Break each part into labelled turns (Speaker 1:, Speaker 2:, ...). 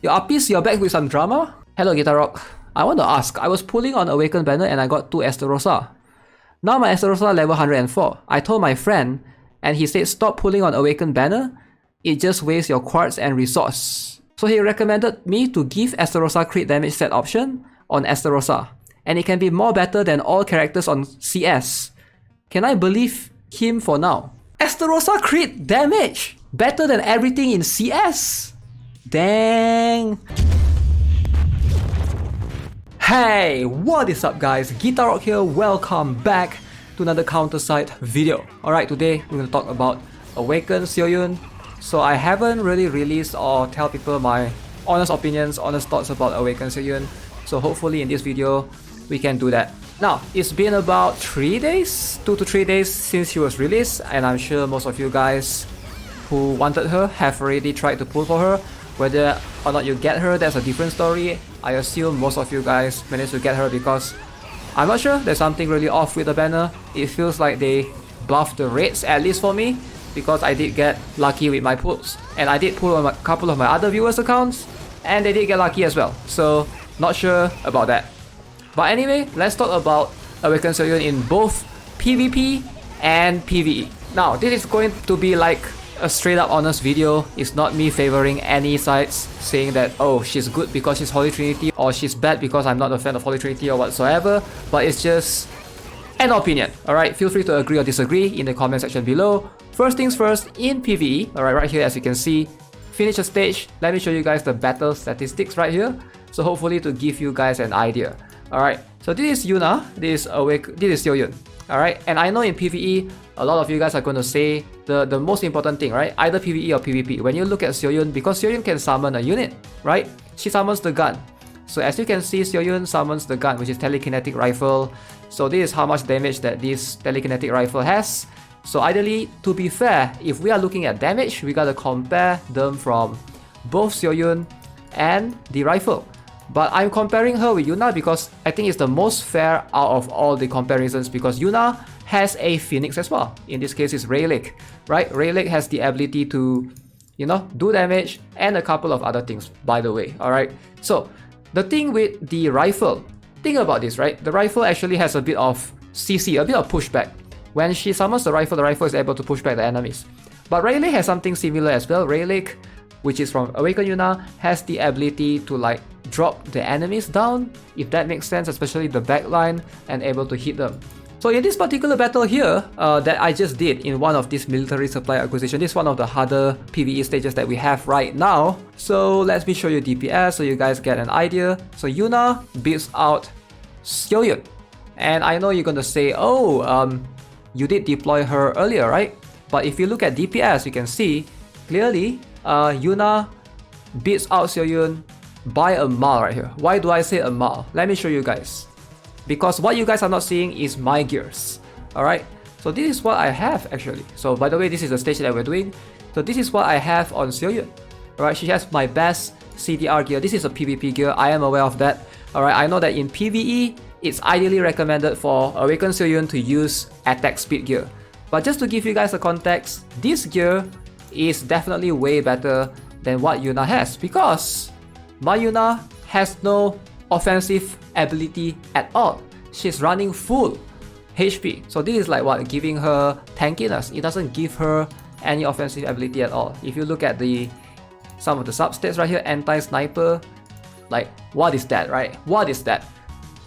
Speaker 1: Yo, Apis, you're back with some drama? Hello, GuitarRock. I want to ask, I was pulling on Awakened banner and I got 2 Esterosa. Now my Esterosa level 104. I told my friend, and he said stop pulling on Awakened banner, it just wastes your quartz and resource. So he recommended me to give Esterosa crit damage set option on Esterosa, and it can be more better than all characters on CS. Can I believe him for now? Esterosa crit damage! Better than everything in CS! Dang! Hey, what is up guys? GuitarRock here, welcome back to another counter-side video. Alright, today we're going to talk about Awakened Seo Yoon. So I haven't really released or tell people my honest opinions, honest thoughts about Awakened Seo Yoon. So hopefully in this video, we can do that. Now, it's been about 3 days, 2 to 3 days since she was released, and I'm sure most of you guys who wanted her have already tried to pull for her. Whether or not you get her, that's a different story. I assume most of you guys managed to get her because I'm not sure, there's something really off with the banner. It feels like they buffed the rates, at least for me, because I did get lucky with my pulls. And I did pull on a couple of my other viewers' accounts, and they did get lucky as well. So, not sure about that. But anyway, let's talk about Awakened Seo Yoon in both PvP and PvE. Now, this is going to be like a straight up honest video. It's not me favoring any sides, saying that oh she's good because she's Holy Trinity or she's bad because I'm not a fan of Holy Trinity or whatsoever, but it's just an opinion. Alright, feel free to agree or disagree in the comment section below. First things first, in PvE, alright, right here as you can see, finish a stage. Let me show you guys the battle statistics right here, so hopefully to give you guys an idea. Alright, so this is Yuna, this is Seo Yoon. Alright, and I know in PvE, a lot of you guys are going to say the most important thing, right? Either PvE or PvP. When you look at Seo Yoon, because Seo Yoon can summon a unit, right? She summons the gun. So as you can see, Seo Yoon summons the gun, which is telekinetic rifle. So this is how much damage that this telekinetic rifle has. So ideally, to be fair, if we are looking at damage, we gotta compare them from both Seo Yoon and the rifle. But I'm comparing her with Yuna because I think it's the most fair out of all the comparisons, because Yuna has a Phoenix as well. In this case, it's Relic, right? Relic has the ability to, you know, do damage and a couple of other things, by the way, alright? So, the thing with the rifle, think about this, right? The rifle actually has a bit of CC, a bit of pushback. When she summons the rifle is able to push back the enemies. But Relic has something similar as well. Relic, which is from Awakened Yuna, has the ability to like drop the enemies down, if that makes sense, especially the backline, and able to hit them. So in this particular battle here that I just did in one of these military supply acquisition, this is one of the harder PvE stages that we have right now. So let me show you DPS so you guys get an idea. So Yuna beats out Seo Yoon. And I know you're gonna say, oh, you did deploy her earlier, right? But if you look at DPS, you can see clearly Yuna beats out Seo Yoon by a mile right here. Why do I say a mile? Let me show you guys. Because what you guys are not seeing is my gears. Alright, so this is what I have actually. So by the way, this is the stage that we're doing. So this is what I have on Seo Yoon. Alright, she has my best CDR gear. This is a PvP gear, I am aware of that. Alright, I know that in PvE, it's ideally recommended for Awakened Seo Yoon to use attack speed gear. But just to give you guys a context, this gear is definitely way better than what Yuna has, because my Yuna has no offensive ability at all. She's running full HP. So this is like what, giving her tankiness. It doesn't give her any offensive ability at all. If you look at some of the substats right here, anti-sniper, like what is that, right? What is that?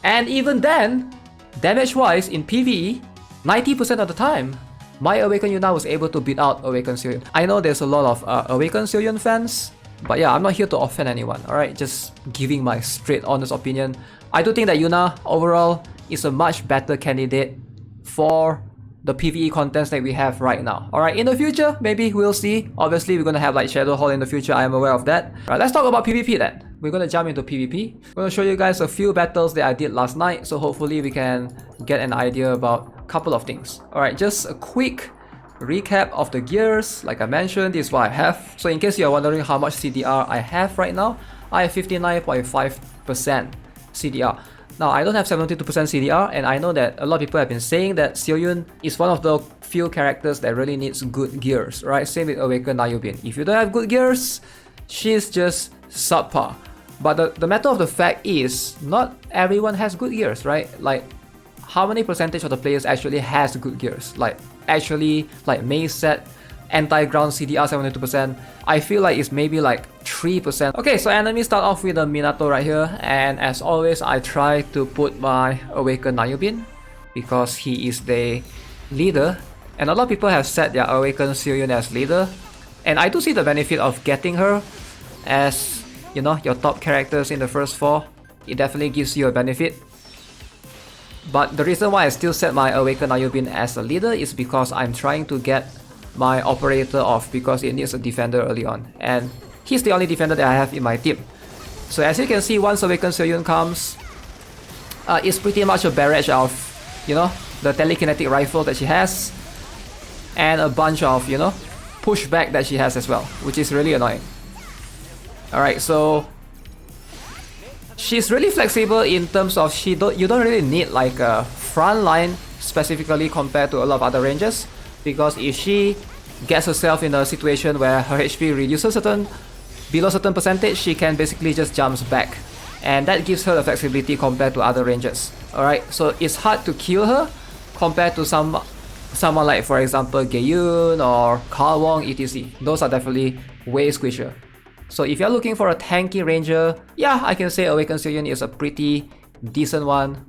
Speaker 1: And even then, damage-wise in PvE, 90% of the time, my Awakened Yuna was able to beat out Awakened Seo Yoon. I know there's a lot of Awakened Seo Yoon fans, but yeah, I'm not here to offend anyone, alright? Just giving my straight, honest opinion. I do think that Yuna, overall, is a much better candidate for the PvE contents that we have right now. Alright, in the future, maybe we'll see. Obviously, we're gonna have like Shadow Hall in the future, I am aware of that. Alright, let's talk about PvP then. We're gonna jump into PvP. I'm gonna show you guys a few battles that I did last night, so hopefully we can get an idea about a couple of things. Alright, just a quick recap of the gears. Like I mentioned, this is what I have. So in case you're wondering how much CDR I have right now, I have 59.5% CDR. Now I don't have 72% CDR, and I know that a lot of people have been saying that Seo Yoon is one of the few characters that really needs good gears, right? Same with Awakened Na Yubin. If you don't have good gears, she's just subpar. But the matter of the fact is, not everyone has good gears, right? Like, how many percentage of the players actually has good gears? Like, actually, like mace set, anti-ground CDR 72%, I feel like it's maybe like 3%. Okay, so enemies start off with a Minato right here, and as always, I try to put my Awakened Nayubin because he is the leader, and a lot of people have set their Awakened Seo Yoon as leader, and I do see the benefit of getting her as, you know, your top characters in the first 4. It definitely gives you a benefit. But the reason why I still set my Awakened Nayubin as a leader is because I'm trying to get my operator off because it needs a defender early on, and he's the only defender that I have in my team. So as you can see, once Awakened Seo Yoon comes, it's pretty much a barrage of, you know, the telekinetic rifle that she has, and a bunch of, you know, pushback that she has as well, which is really annoying. Alright, so she's really flexible in terms of you don't really need like a front line specifically compared to a lot of other ranges, because if she gets herself in a situation where her HP reduces below certain percentage, she can basically just jump back, and that gives her the flexibility compared to other ranges. Alright, so it's hard to kill her compared to someone like, for example, Gaeun or Carl Wong etc. Those are definitely way squishier. So if you're looking for a tanky ranger, yeah, I can say Awakened Seo Yoon is a pretty decent one.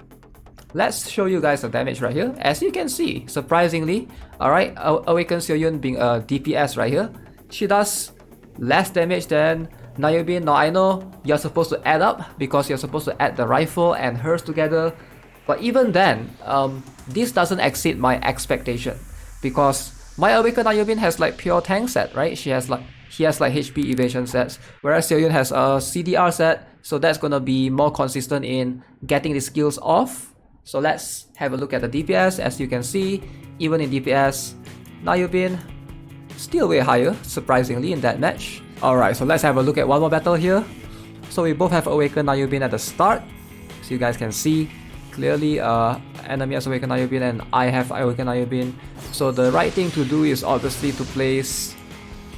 Speaker 1: Let's show you guys the damage right here. As you can see, surprisingly, alright, Awakened Seo Yoon being a DPS right here, she does less damage than Nayubin. Now I know you're supposed to add up because you're supposed to add the rifle and hers together, but even then, this doesn't exceed my expectation because my Awakened Nayubin has like pure tank set, right? He has like HP evasion sets, whereas Seo Yoon has a CDR set, so that's gonna be more consistent in getting the skills off. So let's have a look at the DPS. As you can see, even in DPS, Nayubin still way higher, surprisingly, in that match. Alright, so let's have a look at one more battle here. So we both have Awakened Nayubin at the start, so you guys can see clearly enemy has Awakened Nayubin and I have Awakened Nayubin. So the right thing to do is obviously to place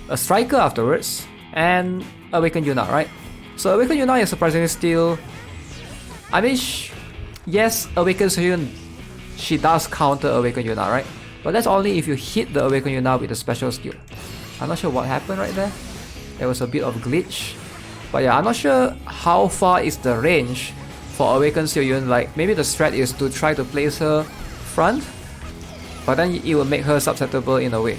Speaker 1: a striker afterwards and Awakened Yuna, right? So Awakened Yuna is surprisingly still, I mean, yes, Awakened Seo Yoon, she does counter Awakened Yuna, right? But that's only if you hit the Awakened Yuna with a special skill. I'm not sure what happened right there. There was a bit of glitch. But yeah, I'm not sure how far is the range for Awakened Seo Yoon. Like, maybe the strat is to try to place her front, but then it will make her susceptible in a way.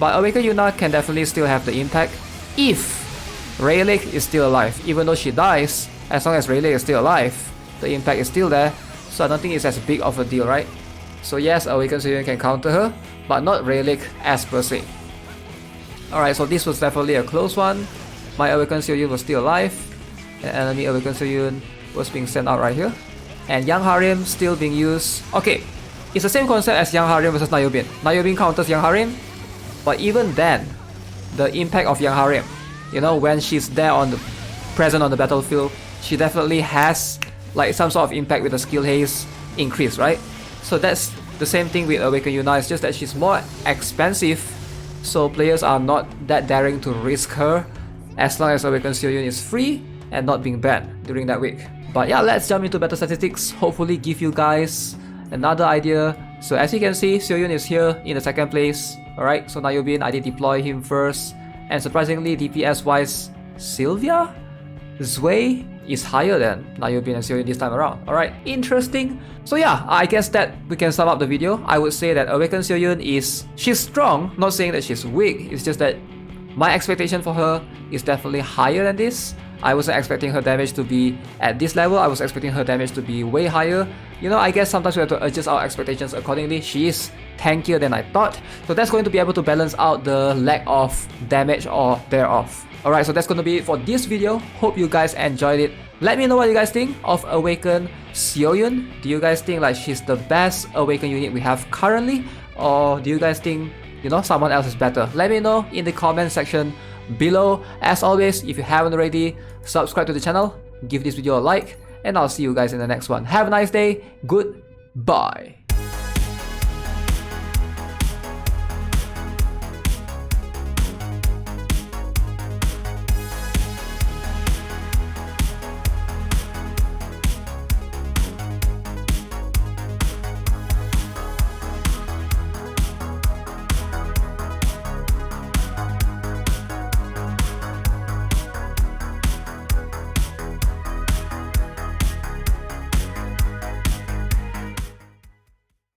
Speaker 1: But Awakened Yuna can definitely still have the impact if Rayleigh is still alive. Even though she dies, as long as Rayleigh is still alive, the impact is still there. So I don't think it's as big of a deal, right? So yes, Awakened Seo Yoon can counter her, but not Rayleigh as per se. Alright, so this was definitely a close one. My Awakened Seo Yoon was still alive, and enemy Awakened Seo Yoon was being sent out right here. And Young Harim still being used. Okay, it's the same concept as Young Harim versus Nayubin. Nayubin counters Young Harim, but even then, the impact of Young Harim, you know, when she's there present on the battlefield, she definitely has like some sort of impact with the skill haze increase, right? So that's the same thing with Awakened Yuna, it's just that she's more expensive, so players are not that daring to risk her as long as Awakened Seo Yoon is free and not being banned during that week. But yeah, let's jump into battle statistics, hopefully give you guys another idea. So as you can see, Seo Yoon is here in the second place. Alright, so Nayubin, I did deploy him first, and surprisingly DPS wise, Sylvia? Zwei is higher than Nayubin and Seo Yoon this time around. Alright, interesting. So yeah, I guess that we can sum up the video. I would say that Awakened Seo Yoon she's strong, not saying that she's weak, it's just that my expectation for her is definitely higher than this. I wasn't expecting her damage to be at this level, I was expecting her damage to be way higher. You know, I guess sometimes we have to adjust our expectations accordingly. She is tankier than I thought, so that's going to be able to balance out the lack of damage or thereof. Alright, so that's going to be it for this video. Hope you guys enjoyed it. Let me know what you guys think of Awakened Seo Yoon. Do you guys think like she's the best Awakened unit we have currently? Or do you guys think, you know, someone else is better? Let me know in the comment section below. As always, if you haven't already, subscribe to the channel, give this video a like, and I'll see you guys in the next one. Have a nice day. Goodbye.